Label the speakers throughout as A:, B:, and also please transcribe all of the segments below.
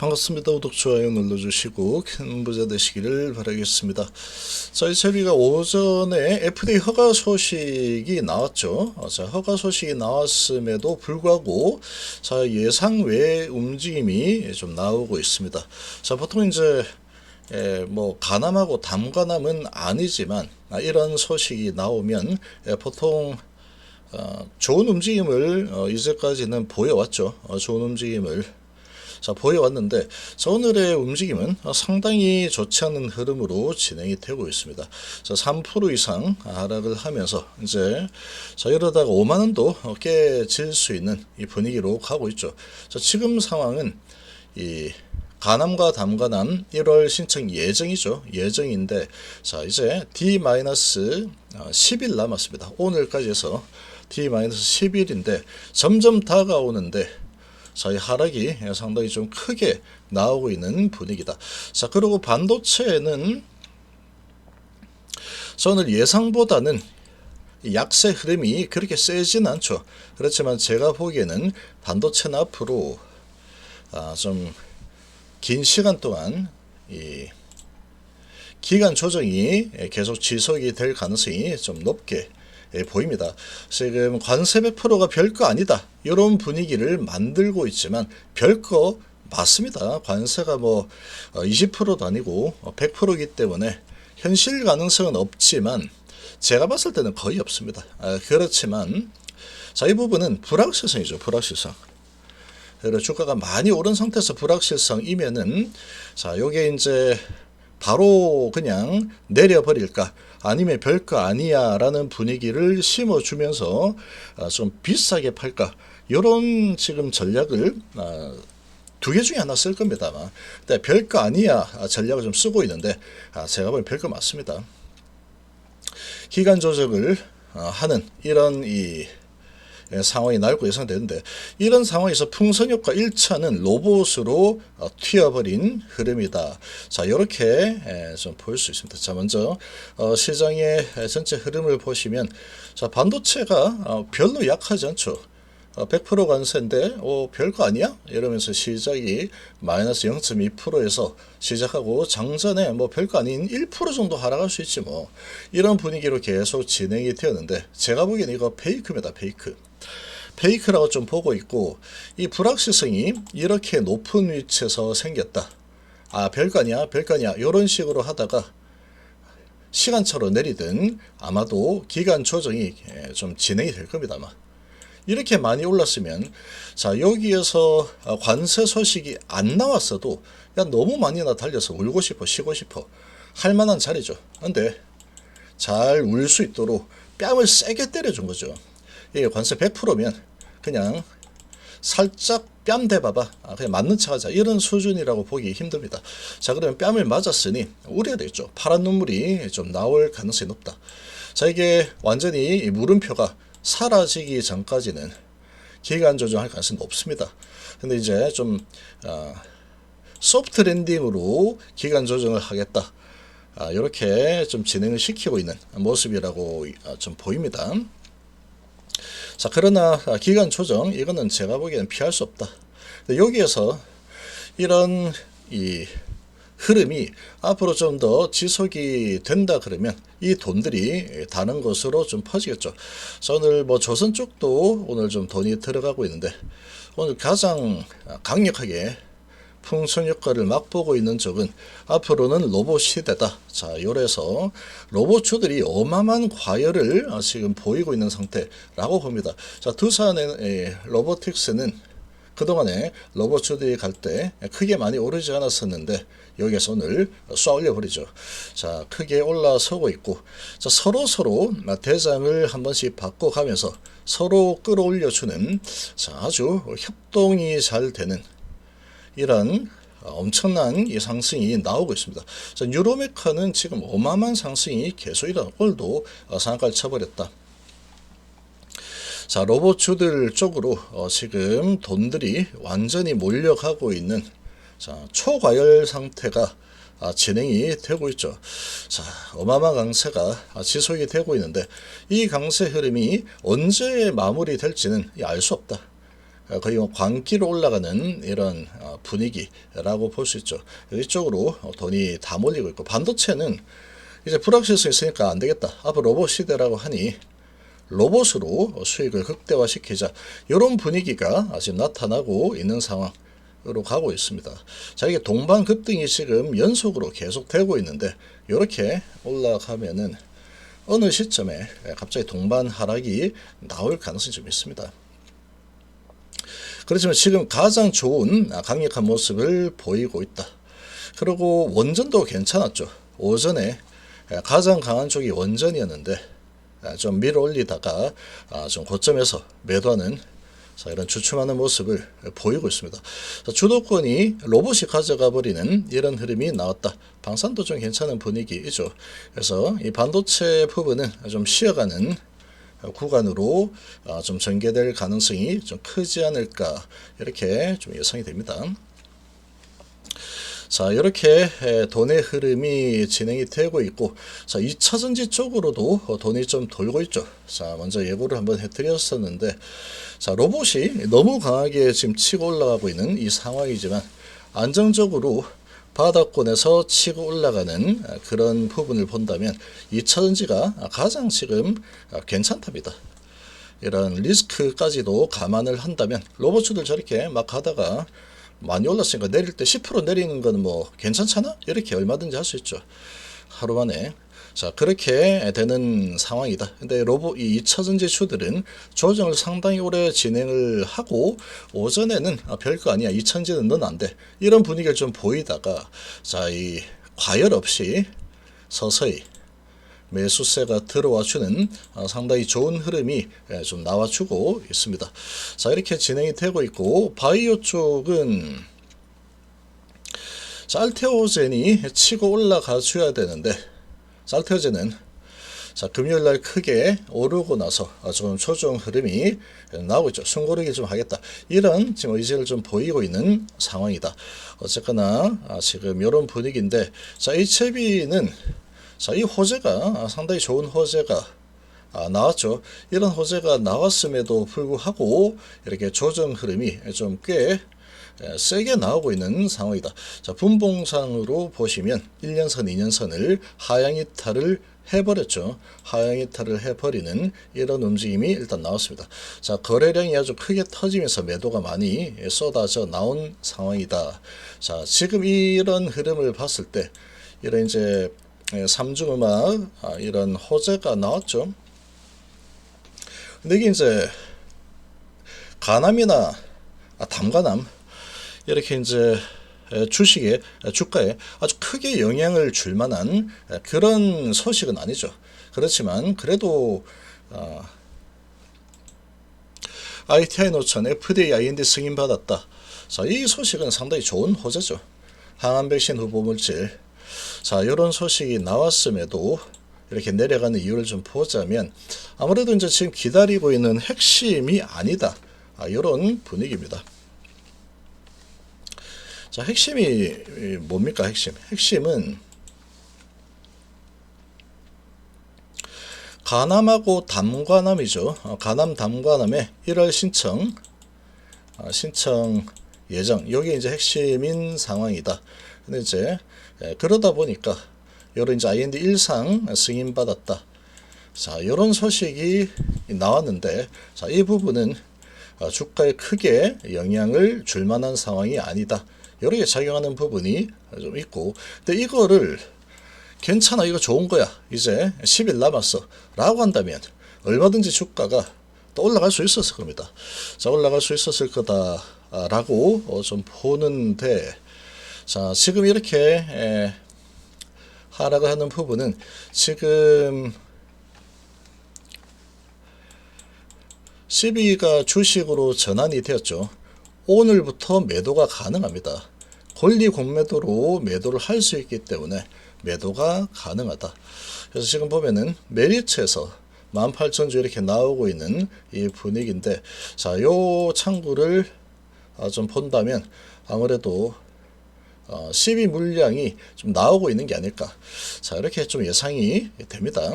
A: 반갑습니다. 구독, 좋아요 눌러주시고 큰 부자 되시기를 바라겠습니다. 저희가 오전에 FDA 허가 소식이 나왔죠. 자, 허가 소식이 나왔음에도 불구하고 예상 외의 움직임이 좀 나오고 있습니다. 자, 보통 이제 뭐 간암하고 담간암은 아니지만 이런 소식이 나오면 보통 좋은 움직임을 이제까지는 보여왔죠. 좋은 움직임을 보여왔는데, 오늘의 움직임은 상당히 좋지 않은 흐름으로 진행이 되고 있습니다. 3% 이상 하락을 하면서 이제 이러다가 5만원도 깨질 수 있는 이 분위기로 가고 있죠. 지금 상황은 이 간암과 담간암 1월 신청 예정이죠. 예정인데, 이제 D-10일 남았습니다. 오늘까지 해서 D-10일인데 점점 다가오는데 이 하락이 상당히 좀 크게 나오고 있는 분위기다. 그리고 반도체는 오늘 예상보다는 약세 흐름이 그렇게 세진 않죠. 그렇지만 제가 보기에는 반도체는 앞으로 좀 긴 시간 동안 이 기간 조정이 계속 지속이 될 가능성이 좀 높게 보입니다. 지금 관세 100%가 별거 아니다, 이런 분위기를 만들고 있지만 별거 맞습니다. 관세가 뭐 20%도 아니고 100%이기 때문에 현실 가능성은 없지만 제가 봤을 때는 거의 없습니다. 그렇지만 이 부분은 불확실성이죠. 불확실성. 그리고 주가가 많이 오른 상태에서 불확실성이면은 요게 이제 바로 그냥 내려버릴까, 아니면 별거 아니야 라는 분위기를 심어주면서 좀 비싸게 팔까, 이런 지금 전략을 두 개 중에 하나 쓸 겁니다. 아마. 근데 별거 아니야 전략을 좀 쓰고 있는데 제가 보기엔 별거 맞습니다. 기간 조정을 하는 이런 상황이 나올 거 예상되는데, 이런 상황에서 풍선효과 1차는 로봇으로 튀어버린 흐름이다. 이렇게 좀 보일 수 있습니다. 먼저 시장의 전체 흐름을 보시면 반도체가 별로 약하지 않죠. 100% 관세인데 별거 아니야? 이러면서 시작이 마이너스 0.2%에서 시작하고 장전에 뭐 별거 아닌 1% 정도 하락할 수 있지 뭐, 이런 분위기로 계속 진행이 되었는데, 제가 보기엔 이거 페이크입니다. 페이크라고 좀 보고 있고, 이 불확실성이 이렇게 높은 위치에서 생겼다, 별거 아니야 이런 식으로 하다가 시간차로 내리든 아마도 기간 조정이 좀 진행이 될 겁니다. 아마 이렇게 많이 올랐으면 여기에서 관세 소식이 안 나왔어도 너무 많이나 달려서 울고 싶어 쉬고 싶어 할 만한 자리죠. 근데 잘 울 수 있도록 뺨을 세게 때려준 거죠. 이게 관세 100%면 그냥 살짝 뺨 대봐봐, 그냥 맞는 척 하자, 이런 수준이라고 보기 힘듭니다. 그러면 뺨을 맞았으니 우려야 되겠죠. 파란 눈물이 좀 나올 가능성이 높다. 이게 완전히 물음표가 사라지기 전까지는 기간 조정할 가능성이 높습니다. 근데 이제 좀 소프트 랜딩으로 기간 조정을 하겠다, 이렇게 좀 진행을 시키고 있는 모습이라고 좀 보입니다. 그러나 기간 조정, 이거는 제가 보기에는 피할 수 없다. 여기에서 이런 흐름이 앞으로 좀 더 지속이 된다 그러면 이 돈들이 다른 곳으로 좀 퍼지겠죠. 오늘 뭐 조선 쪽도 오늘 좀 돈이 들어가고 있는데, 오늘 가장 강력하게 풍선 효과를 맛보고 있는 쪽은 앞으로는 로봇 시대다. 요래서 로봇주들이 어마어마한 과열을 지금 보이고 있는 상태라고 봅니다. 두산의 로보틱스는 그동안에 로봇주들이 갈 때 크게 많이 오르지 않았었는데, 여기에서 오늘 쏴 올려버리죠. 크게 올라서고 있고, 서로 대장을 한 번씩 바꿔가면서 서로 끌어올려주는 아주 협동이 잘 되는 이런 엄청난 상승이 나오고 있습니다. 유로메카는 지금 어마어마한 상승이 계속이다. 오늘도 상한가를 쳐버렸다. 로봇주들 쪽으로 지금 돈들이 완전히 몰려가고 있는 초과열 상태가 진행이 되고 있죠. 어마어마한 강세가 지속이 되고 있는데, 이 강세 흐름이 언제 마무리될지는 알 수 없다. 거의 광기로 올라가는 이런 분위기라고 볼 수 있죠. 이쪽으로 돈이 다 몰리고 있고, 반도체는 이제 불확실성이 있으니까 안 되겠다. 앞으로 로봇 시대라고 하니 로봇으로 수익을 극대화시키자. 이런 분위기가 지금 나타나고 있는 상황으로 가고 있습니다. 자, 이게 동반 급등이 지금 연속으로 계속되고 있는데, 이렇게 올라가면은 어느 시점에 갑자기 동반 하락이 나올 가능성이 좀 있습니다. 그렇지만 지금 가장 좋은 강력한 모습을 보이고 있다. 그리고 원전도 괜찮았죠. 오전에 가장 강한 쪽이 원전이었는데 좀 밀어 올리다가 좀 고점에서 매도하는 이런 주춤하는 모습을 보이고 있습니다. 주도권이 로봇이 가져가 버리는 이런 흐름이 나왔다. 방산도 좀 괜찮은 분위기이죠. 그래서 이 반도체 부분은 좀 쉬어가는 구간으로 좀 전개될 가능성이 좀 크지 않을까, 이렇게 좀 예상이 됩니다. 자, 이렇게 돈의 흐름이 진행이 되고 있고, 자, 2차전지 쪽으로도 돈이 좀 돌고 있죠. 자, 먼저 예고를 한번 해드렸었는데, 자, 로봇이 너무 강하게 지금 치고 올라가고 있는 이 상황이지만, 안정적으로 바닥권에서 치고 올라가는 그런 부분을 본다면 2차전지가 가장 지금 괜찮답니다. 이런 리스크까지도 감안을 한다면 로봇주들 저렇게 막 가다가 많이 올랐으니까 내릴 때 10% 내리는 건 뭐 괜찮잖아? 이렇게 얼마든지 할 수 있죠. 하루 만에. 자, 그렇게 되는 상황이다. 근데 이 2차전지 주들은 조정을 상당히 오래 진행을 하고, 오전에는 별거 아니야, 2차전지는 넌 안 돼, 이런 분위기를 좀 보이다가, 자, 이 과열 없이 서서히 매수세가 들어와 주는 상당히 좋은 흐름이 좀 나와주고 있습니다. 자, 이렇게 진행이 되고 있고, 바이오 쪽은 알테오젠이 치고 올라가 줘야 되는데, 알테오젠은 자, 금요일날 크게 오르고 나서 좀 조정 흐름이 나오고 있죠. 숨고르기 좀 하겠다, 이런 지금 의지를 좀 보이고 있는 상황이다. 어쨌거나 지금 이런 분위기인데, 자, HLB는 자, 이 호재가 상당히 좋은 호재가 나왔죠. 이런 호재가 나왔음에도 불구하고 이렇게 조정 흐름이 좀 꽤 세게 나오고 있는 상황이다. 자, 분봉상으로 보시면 1년선, 2년선을 하향 이탈을 해버렸죠. 하향 이탈을 해버리는 이런 움직임이 일단 나왔습니다. 자, 거래량이 아주 크게 터지면서 매도가 많이 쏟아져 나온 상황이다. 자, 지금 이런 흐름을 봤을 때, 이런 이제 삼중음악 이런 호재가 나왔죠. 근데 이게 이제 가남이나 담가남, 이렇게 이제 주식에, 주가에 아주 크게 영향을 줄 만한 그런 소식은 아니죠. 그렇지만 그래도 ITI 노천 FDA IND 승인 받았다. 자, 이 소식은 상당히 좋은 호재죠. 항암 백신 후보 물질. 자, 이런 소식이 나왔음에도 이렇게 내려가는 이유를 좀 보자면, 아무래도 이제 지금 기다리고 있는 핵심이 아니다, 이런 분위기입니다. 자, 핵심이 뭡니까? 핵심은 가남하고 담과남이죠. 가남, 담과남의 1월 신청 예정, 여기 이제 핵심인 상황이다. 근데 이제 그러다 보니까 이런 이제 IND 1상 승인 받았다. 자, 이런 소식이 나왔는데, 자, 이 부분은 주가에 크게 영향을 줄 만한 상황이 아니다, 이렇게 작용하는 부분이 좀 있고, 근데 이거를 괜찮아, 이거 좋은 거야, 이제 10일 남았어 라고 한다면 얼마든지 주가가 또 올라갈 수 있었을 겁니다. 자, 올라갈 수 있었을 거다 라고 좀 보는데, 자, 지금 이렇게 하락을 하는 부분은 지금 CB가 주식으로 전환이 되었죠. 오늘부터 매도가 가능합니다. 권리 공매도로 매도를 할 수 있기 때문에 매도가 가능하다. 그래서 지금 보면은 메리츠에서 18,000주 이렇게 나오고 있는 이 분위기인데, 자, 요 창구를 좀 본다면 아무래도 CB 물량이 좀 나오고 있는 게 아닐까, 자, 이렇게 좀 예상이 됩니다.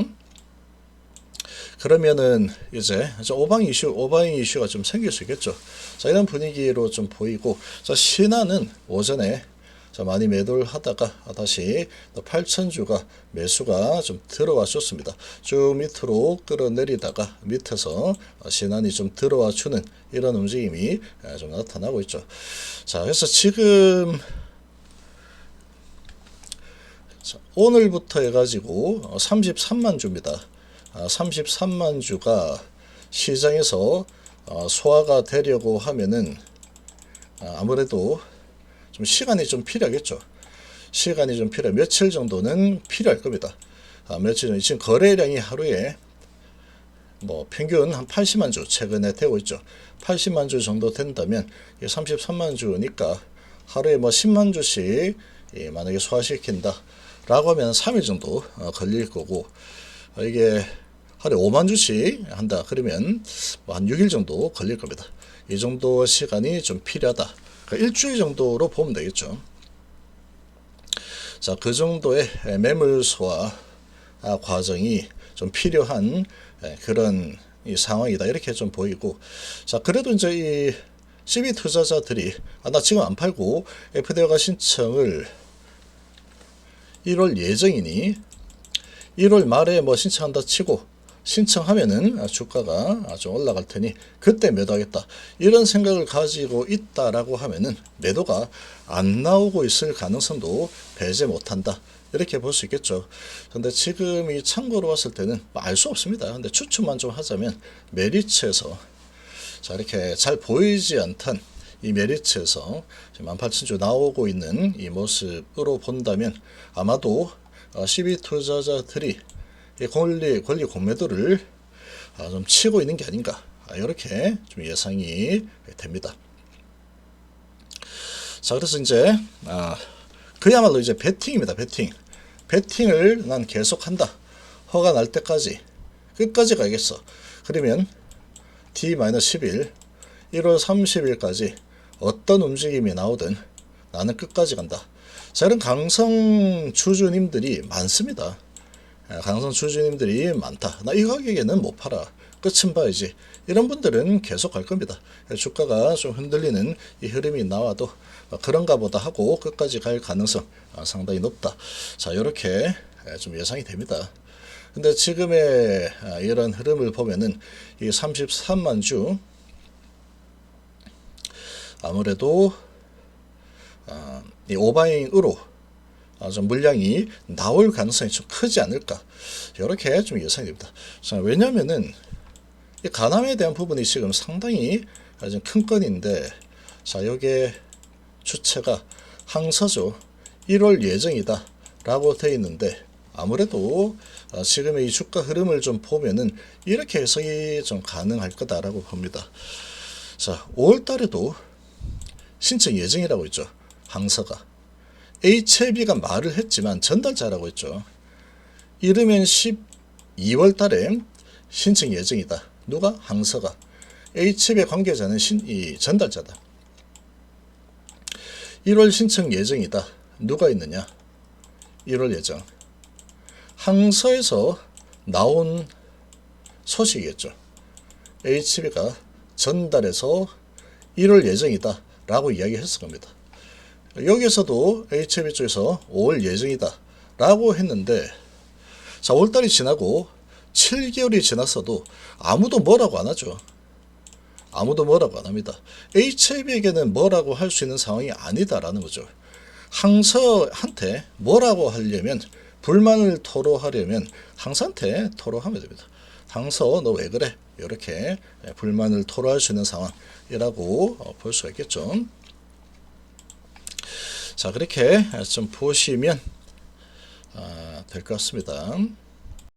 A: 그러면은 이제 오바잉 이슈가 좀 생길 수 있겠죠. 자, 이런 분위기로 좀 보이고, 자, 신한은 오전에 자, 많이 매도를 하다가 다시 8,000주가 매수가 좀 들어와 줬습니다. 쭉 밑으로 끌어내리다가 밑에서 신한이 좀 들어와 주는 이런 움직임이 좀 나타나고 있죠. 자, 그래서 지금 자, 오늘부터 해가지고 33만 주입니다. 33만 주가 시장에서 소화가 되려고 하면은 아무래도 좀 시간이 좀 필요하겠죠. 시간이 좀 필요해. 며칠 정도는 필요할 겁니다. 며칠 지금 거래량이 하루에 뭐 평균 한 80만 주 최근에 되고 있죠. 80만 주 정도 된다면 33만 주니까 하루에 뭐 10만 주씩 만약에 소화시킨다 라고 하면 3일 정도 걸릴 거고, 이게 하루에 5만 주씩 한다 그러면 뭐 한 6일 정도 걸릴 겁니다. 이 정도 시간이 좀 필요하다. 그러니까 일주일 정도로 보면 되겠죠. 자, 그 정도의 매물 소화 과정이 좀 필요한 그런 이 상황이다 이렇게 좀 보이고, 자, 그래도 이제 이 CB 투자자들이 나 지금 안 팔고 FDO가 신청을 1월 예정이니 1월 말에 뭐 신청한다 치고, 신청하면은 주가가 좀 올라갈 테니 그때 매도하겠다 이런 생각을 가지고 있다라고 하면은 매도가 안 나오고 있을 가능성도 배제 못한다 이렇게 볼 수 있겠죠. 근데 지금 이 참고로 봤을 때는 알 수 없습니다. 근데 추측만 좀 하자면 메리츠에서 자, 이렇게 잘 보이지 않던 이 메리츠에서 18,000주 나오고 있는 이 모습으로 본다면 아마도 CB 투자자들이 이 권리 공매도를 좀 치고 있는 게 아닌가, 이렇게 좀 예상이 됩니다. 자, 그래서 이제 그야말로 이제 베팅입니다. 베팅을 난 계속한다. 허가 날 때까지 끝까지 가겠어. 그러면 D-10일 1월 30일까지 어떤 움직임이 나오든 나는 끝까지 간다. 자, 이런 강성 주주님들이 많습니다. 강성 주주님들이 많다. 나 이 가격에는 못 팔아. 끝은 봐야지. 이런 분들은 계속 갈 겁니다. 주가가 좀 흔들리는 이 흐름이 나와도 그런가 보다 하고 끝까지 갈 가능성 상당히 높다. 자, 이렇게 좀 예상이 됩니다. 근데 지금의 이런 흐름을 보면은 이 33만 주 아무래도 이 오바잉으로 좀 물량이 나올 가능성이 좀 크지 않을까, 이렇게 좀 예상이 됩니다. 자, 왜냐면은 이 가남에 대한 부분이 지금 상당히 좀 큰 건인데, 자, 여기에 주체가 항서죠. 1월 예정이다 라고 되어 있는데, 아무래도 지금의 이 주가 흐름을 좀 보면은 이렇게 해석이 좀 가능할 거다라고 봅니다. 자, 5월 달에도 신청 예정이라고 있죠. 항서가. HLB가 말을 했지만 전달자라고 했죠. 이르면 12월 달에 신청 예정이다. 누가? 항서가. HLB 관계자는 이 전달자다. 1월 신청 예정이다. 누가 있느냐? 1월 예정. 항서에서 나온 소식이겠죠. HB가 전달해서 1월 예정이다 라고 이야기했을 겁니다. 여기에서도 HB 쪽에서 5월 예정이다 라고 했는데, 자, 5월달이 지나고 7개월이 지났어도 아무도 뭐라고 안 하죠. 아무도 뭐라고 안 합니다. HB에게는 뭐라고 할 수 있는 상황이 아니다라는 거죠. 항서한테 뭐라고 하려면, 불만을 토로하려면 항서한테 토로하면 됩니다. 항서 너 왜 그래? 이렇게 불만을 토로할 수 있는 상황이라고 볼 수가 있겠죠. 자, 그렇게 좀 보시면 될 것 같습니다.